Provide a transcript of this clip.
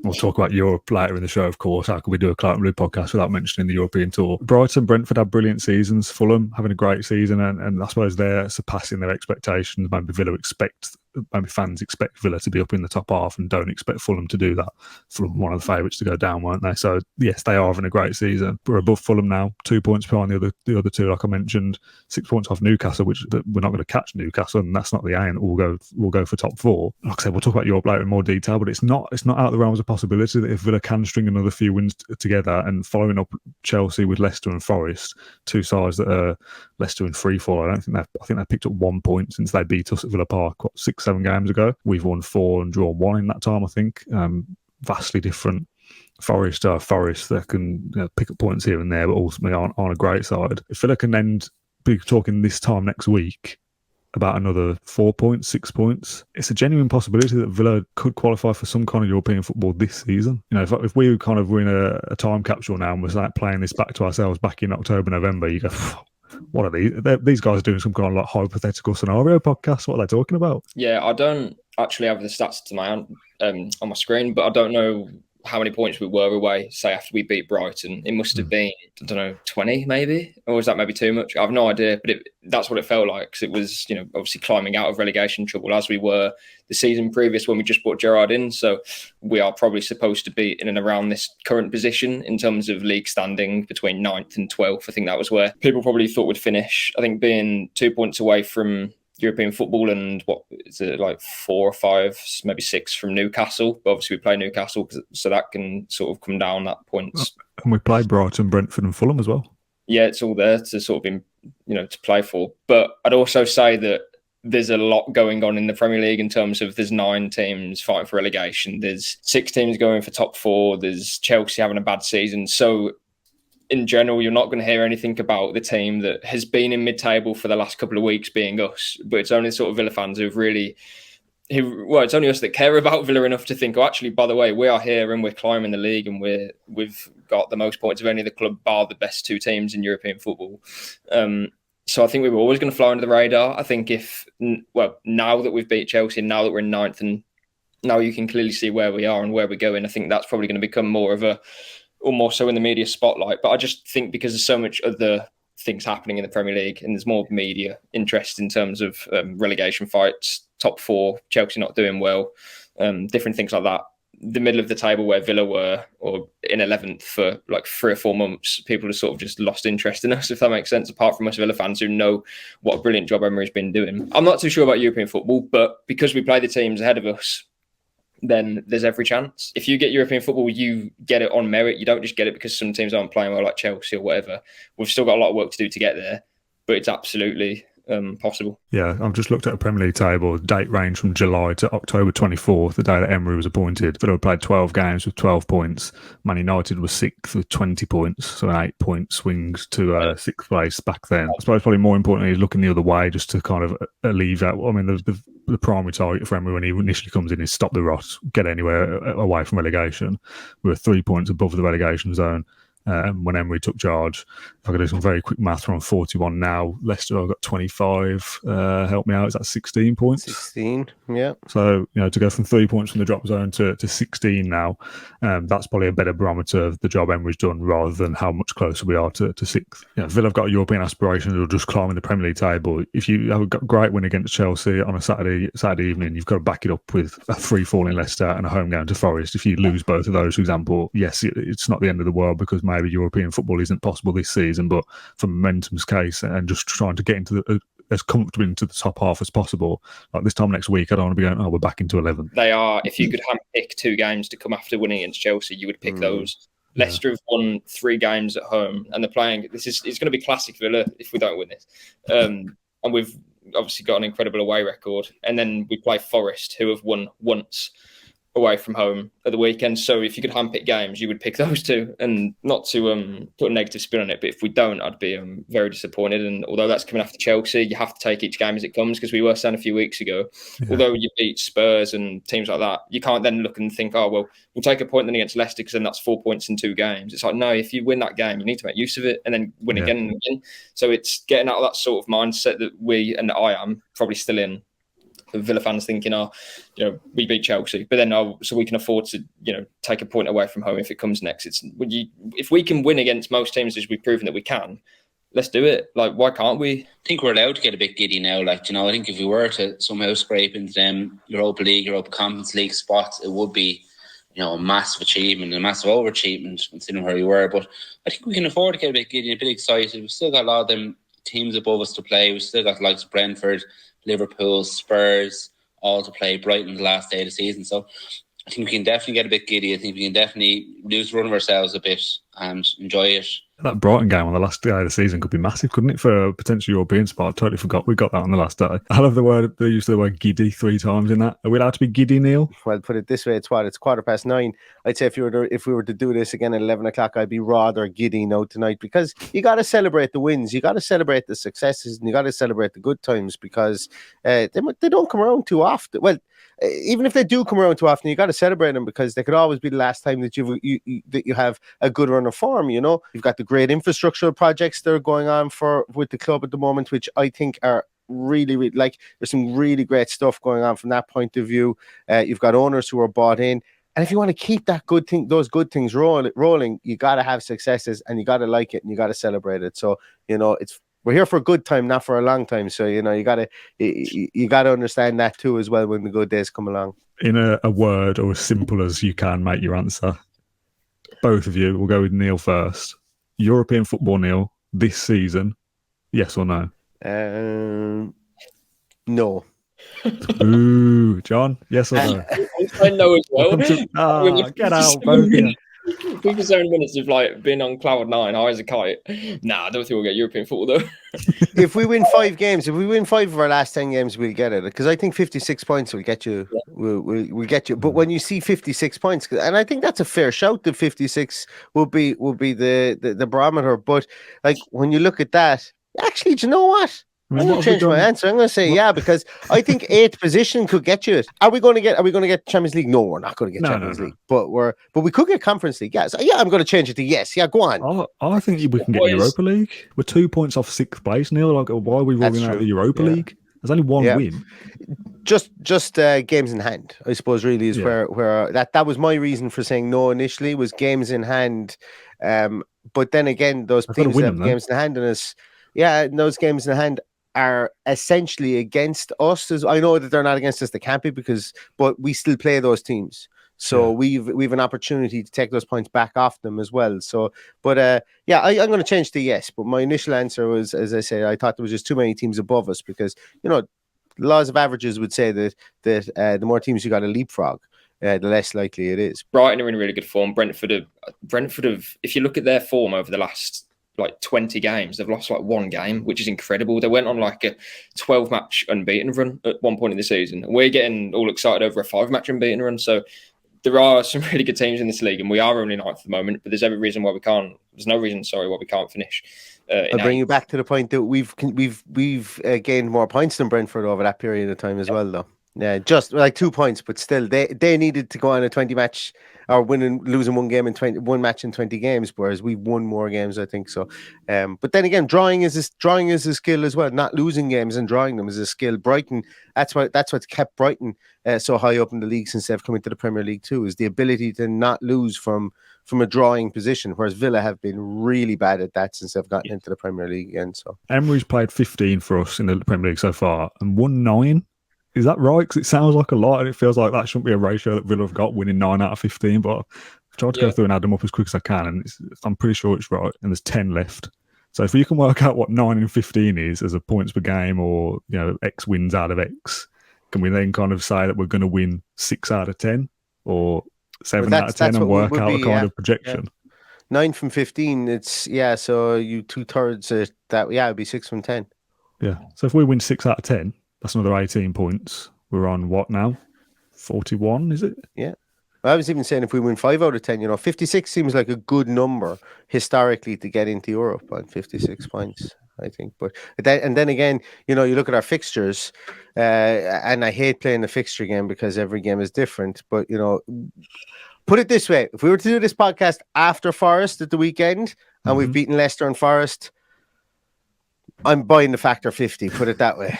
We'll talk about Europe later in the show, of course. How could we do a Claret and Blue podcast without mentioning the European tour? Brighton, Brentford had brilliant seasons. Fulham having a great season, and I suppose they're surpassing their expectations. Maybe fans expect Villa to be up in the top half and don't expect Fulham to do that. Fulham one of the favourites to go down, weren't they? So yes, they are having a great season. We're above Fulham now, 2 points behind the other two, like I mentioned, 6 points off Newcastle, which we're not going to catch Newcastle, and that's not the aim. We'll go for top four. Like I said, we'll talk about Europe later in more detail, but it's not out of the realms of possibility that if Villa can string another few wins together, and following up Chelsea with Leicester and Forest, two sides that are Leicester in free fall. I think they've picked up 1 point since they beat us at Villa Park 6-7 games ago. We've won 4 and drawn 1 in that time, I think. Vastly different. Forest that can pick up points here and there, but ultimately aren't a great side. If Villa can then be talking this time next week about another 4 points, 6 points, it's a genuine possibility that Villa could qualify for some kind of European football this season. If we kind of were in a time capsule now and was like playing this back to ourselves back in October, November, you go, what are these? These guys are doing some kind of like hypothetical scenario podcast. What are they talking about? Yeah, I don't actually have the stats to my on my screen, but I don't know how many points we were away, say, after we beat Brighton. It must have been, 20 maybe? Or was that maybe too much? I have no idea, but that's what it felt like, because it was, obviously climbing out of relegation trouble as we were the season previous when we just brought Gerrard in. So we are probably supposed to be in and around this current position in terms of league standing between 9th and 12th. I think that was where people probably thought we'd finish. I think being 2 points away from European football and what is it, like 4 or 5, maybe 6 from Newcastle. But obviously we play Newcastle, so that can sort of come down that points. And we play Brighton, Brentford and Fulham as well. Yeah, it's all there to sort of be, to play for. But I'd also say that there's a lot going on in the Premier League in terms of there's 9 teams fighting for relegation. There's 6 teams going for top 4. There's Chelsea having a bad season. So in general, you're not going to hear anything about the team that has been in mid-table for the last couple of weeks being it's only sort of Villa fans it's only us that care about Villa enough to think, actually, by the way, we are here and we're climbing the league and we've got the most points of any of the club, bar the best 2 teams in European football. So I think we were always going to fly under the radar. I think now that we've beat Chelsea, now that we're in 9th, and now you can clearly see where we are and where we're going, I think that's probably going to become more so in the media spotlight. But I just think because there's so much other things happening in the Premier League and there's more media interest in terms of relegation fights, top 4, Chelsea not doing well, different things like that. The middle of the table where Villa were, or in 11th for like 3 or 4 months, people have sort of just lost interest in us, if that makes sense, apart from us Villa fans who know what a brilliant job Emery's been doing. I'm not too sure about European football, but because we play the teams ahead of us, then there's every chance. If you get European football, you get it on merit. You don't just get it because some teams aren't playing well, like Chelsea or whatever. We've still got a lot of work to do to get there, but it's absolutely possible. Yeah, I've just looked at a Premier League table. Date range from July to October 24th, the day that Emery was appointed. Villa played 12 games with 12 points. Man United was 6th with 20 points, so an 8-point swings to 6th place back then. I suppose probably more importantly is looking the other way just to kind of alleviate. I mean, the primary target for Emery when he initially comes in is stop the rot, get anywhere away from relegation. We were 3 points above the relegation zone. When Emery took charge. If I could do some very quick math, we're on 41 now. Leicester have got 25. Help me out, is that 16 points? 16, yeah. So, to go from 3 points from the drop zone to 16 now, that's probably a better barometer of the job Emery's done rather than how much closer we are to 6th. Villa have got European aspirations or just climbing the Premier League table. If you have a great win against Chelsea on a Saturday evening, you've got to back it up with a free-fall in Leicester and a home game to Forest. If you lose both of those, for example, yes, it's not the end of the world because maybe European football isn't possible this season, but for momentum's case and just trying to get into as comfortably into the top half as possible. Like this time next week, I don't want to be going, we're back into 11. They are, if you could handpick 2 games to come after winning against Chelsea, you would pick those. Leicester have won 3 games at home and they're playing, it's going to be classic Villa if we don't win this. And we've obviously got an incredible away record. And then we play Forest, who have won once away from home at the weekend. So if you could handpick games, you would pick those 2. And not to put a negative spin on it, but if we don't, I'd be very disappointed. And although that's coming after Chelsea, you have to take each game as it comes, because we were saying a few weeks ago, although you beat Spurs and teams like that, you can't then look and think, we'll take a point then against Leicester because then that's 4 points in 2 games. It's like, no, if you win that game, you need to make use of it and then win again and again. So it's getting out of that sort of mindset that we and I am probably still in, Villa fans thinking, we beat Chelsea, but then so we can afford to, take a point away from home if it comes next. If we can win against most teams as we've proven that we can, let's do it. Like, why can't we? I think we're allowed to get a bit giddy now. Like, I think if we were to somehow scrape into them Europa League, Europa Conference League spots, it would be, a massive achievement, a massive overachievement considering where we were. But I think we can afford to get a bit giddy, a bit excited. We've still got a lot of them teams above us to play. We've still got the likes of Brentford, Liverpool, Spurs, all to play. Brighton the last day of the season. So I think we can definitely get a bit giddy. I think we can definitely lose run of ourselves a bit and enjoy it. That Brighton game on the last day of the season could be massive, couldn't it, for a potential European spot? I totally forgot we got that on the last day. I love they used the word giddy 3 times in that. Are we allowed to be giddy, Neil? Well, put it this way, it's 9:15. I'd say if we were to do this again at 11 o'clock, I'd be rather giddy now tonight, because you got to celebrate the wins, you got to celebrate the successes, and you got to celebrate the good times, because they don't come around too often. Well, even if they do come around too often, you got to celebrate them, because they could always be the last time that you have a good run of form. You've got the great infrastructural projects that are going on with the club at the moment, which I think are really, really, like, there's some really great stuff going on from that point of view. You've got owners who are bought in, and if you want to keep those good things rolling, you got to have successes, and you got to like it, and you got to celebrate it. So we're here for a good time, not for a long time. So you got to understand that too as well when the good days come along. In a word, or as simple as you can make your answer, both of you. We'll go with Neil first. European football, Neil, this season, yes or no? No. Ooh, John, yes or no? I know as well. Get out, both of you. 57 minutes of being on cloud 9, high as a kite. Nah, I don't think we'll get European football though. If we win 5 games, if we win 5 of our last 10 games, we'll get it. Because I think 56 points will get you. We'll get you. But when you see 56 points, and I think that's a fair shout, that 56 will be the barometer. But when you look at that, actually, do you know what? I'm going to change my answer. I'm going to say because I think 8th position could get you it. Are we going to get Champions League? No, we're not going to get Champions League. But we could get Conference League. Yeah, so I'm going to change it to yes. Yeah, go on. I think we can get Europa League. We're 2 points off 6th place, Neil. Why are we ruling out the Europa League? There's only one win. Just games in hand, I suppose. Really is where that was my reason for saying no initially, was games in hand. But then again, those teams that have games in hand, those games in hand are essentially against us. I know that they're not against us, they can't be, but we still play those teams. So we've an opportunity to take those points back off them as well. So, but I'm going to change to yes. But my initial answer was, as I say, I thought there was just too many teams above us, because laws of averages would say that the more teams you got to leapfrog, the less likely it is. Brighton are in really good form. Brentford have, if you look at their form over the last 20 games, they've lost 1 game, which is incredible. They went on a 12-match unbeaten run at one point in the season. We're getting all excited over a 5-match unbeaten run. So there are some really good teams in this league, and we are only 9th at the moment, but there's no reason why we can't finish. I'll bring you back to the point that we've gained more points than Brentford over that period of time as well, though. Yeah, just 2 points, but still, they needed to go on a 20-match or losing 1 game in 1 match in 20 games, whereas we've won more games, I think so. But then again, drawing is a skill as well. Not losing games and drawing them is a skill. Brighton, that's what's kept Brighton so high up in the league since they've come into the Premier League too, is the ability to not lose from a drawing position, whereas Villa have been really bad at that since they've gotten into the Premier League again. So Emery's played 15 for us in the Premier League so far and won 9. Is that right? Because it sounds like a lot, and it feels like that shouldn't be a ratio that Villa have got, winning 9 out of 15. But I've tried to go through and add them up as quick as I can, and I'm pretty sure it's right. And there's 10 left. So if you can work out what 9 and 15 is as a points per game, or X wins out of X, can we then kind of say that we're going to win 6 out of 10 or 7 out of 10 and work out a kind of projection? 9 from 15, it's so you 2/3 that it'd be 6 from 10. Yeah. So if we win 6 out of 10, that's another 18 points. We're on what now? 41, is it? Yeah. I was even saying if we win 5 out of 10, 56 seems like a good number historically to get into Europe on 56 points, I think. But then again, you look at our fixtures, and I hate playing the fixture game because every game is different. But, put it this way, if we were to do this podcast after Forest at the weekend and we've beaten Leicester and Forest, I'm buying the factor 50, put it that way.